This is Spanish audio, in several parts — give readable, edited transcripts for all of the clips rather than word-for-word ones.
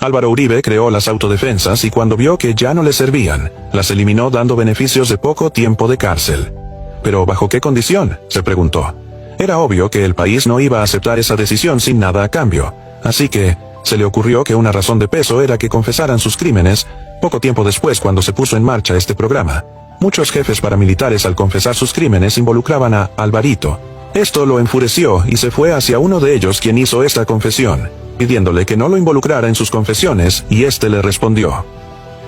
Álvaro Uribe creó las autodefensas y cuando vio que ya no le servían, las eliminó dando beneficios de poco tiempo de cárcel. ¿Pero bajo qué condición?, se preguntó. Era obvio que el país no iba a aceptar esa decisión sin nada a cambio, así que se le ocurrió que una razón de peso era que confesaran sus crímenes. Poco tiempo después, cuando se puso en marcha este programa, muchos jefes paramilitares al confesar sus crímenes involucraban a Alvarito. Esto lo enfureció y se fue hacia uno de ellos quien hizo esta confesión, pidiéndole que no lo involucrara en sus confesiones, y este le respondió: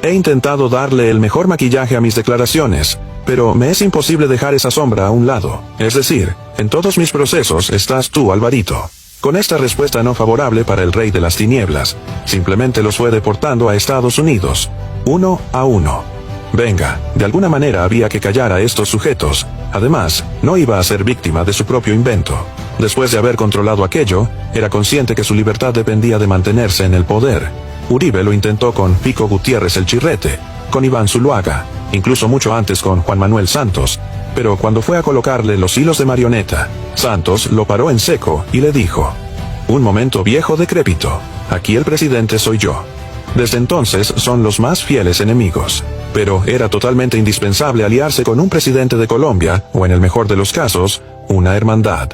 he intentado darle el mejor maquillaje a mis declaraciones, pero me es imposible dejar esa sombra a un lado. Es decir, en todos mis procesos estás tú, Alvarito. Con esta respuesta no favorable para el rey de las tinieblas, simplemente los fue deportando a Estados Unidos, uno a uno. Venga, de alguna manera había que callar a estos sujetos. Además, no iba a ser víctima de su propio invento. Después de haber controlado aquello, era consciente que su libertad dependía de mantenerse en el poder. Uribe lo intentó con Pico Gutiérrez el Chirrete, con Iván Zuluaga, incluso mucho antes con Juan Manuel Santos, pero cuando fue a colocarle los hilos de marioneta, Santos lo paró en seco y le dijo: un momento, viejo decrépito, aquí el presidente soy yo. Desde entonces son los más fieles enemigos. Pero era totalmente indispensable aliarse con un presidente de Colombia, o en el mejor de los casos, una hermandad.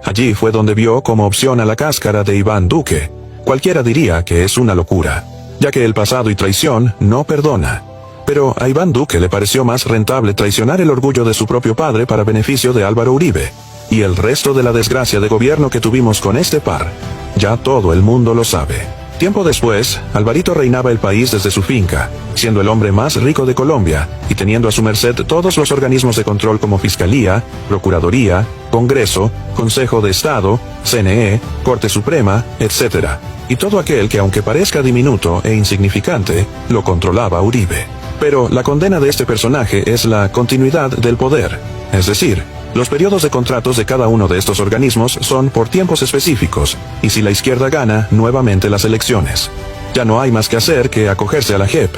Allí fue donde vio como opción a la cáscara de Iván Duque. Cualquiera diría que es una locura, ya que el pasado y traición no perdona. Pero a Iván Duque le pareció más rentable traicionar el orgullo de su propio padre para beneficio de Álvaro Uribe. Y el resto de la desgracia de gobierno que tuvimos con este par, ya todo el mundo lo sabe. Tiempo después, Alvarito reinaba el país desde su finca, siendo el hombre más rico de Colombia, y teniendo a su merced todos los organismos de control como Fiscalía, Procuraduría, Congreso, Consejo de Estado, CNE, Corte Suprema, etc. Y todo aquel que, aunque parezca diminuto e insignificante, lo controlaba Uribe. Pero la condena de este personaje es la continuidad del poder, es decir, los periodos de contratos de cada uno de estos organismos son por tiempos específicos, y si la izquierda gana, nuevamente las elecciones. Ya no hay más que hacer que acogerse a la JEP.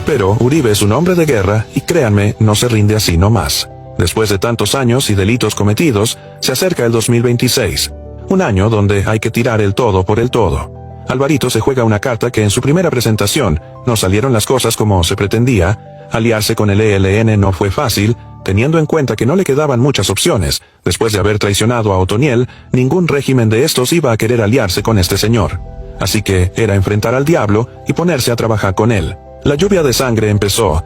Pero Uribe es un hombre de guerra, y créanme, no se rinde así nomás. Después de tantos años y delitos cometidos, se acerca el 2026. Un año donde hay que tirar el todo por el todo. Alvarito se juega una carta que en su primera presentación no salieron las cosas como se pretendía. Aliarse con el ELN no fue fácil, teniendo en cuenta que no le quedaban muchas opciones. Después de haber traicionado a Otoniel, ningún régimen de estos iba a querer aliarse con este señor. Así que era enfrentar al diablo y ponerse a trabajar con él. La lluvia de sangre empezó,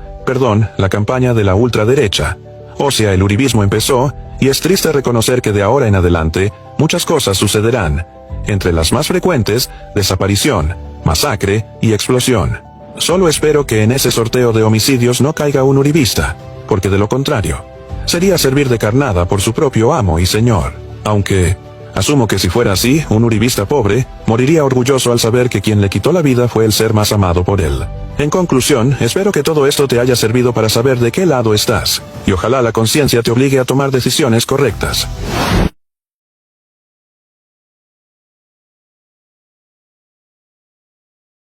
la campaña de la ultraderecha. O sea, el uribismo empezó, y es triste reconocer que de ahora en adelante, muchas cosas sucederán. Entre las más frecuentes, desaparición, masacre y explosión. Solo espero que en ese sorteo de homicidios no caiga un uribista, porque de lo contrario, sería servir de carnada por su propio amo y señor. Aunque, asumo que si fuera así, un uribista pobre, moriría orgulloso al saber que quien le quitó la vida fue el ser más amado por él. En conclusión, espero que todo esto te haya servido para saber de qué lado estás, y ojalá la conciencia te obligue a tomar decisiones correctas.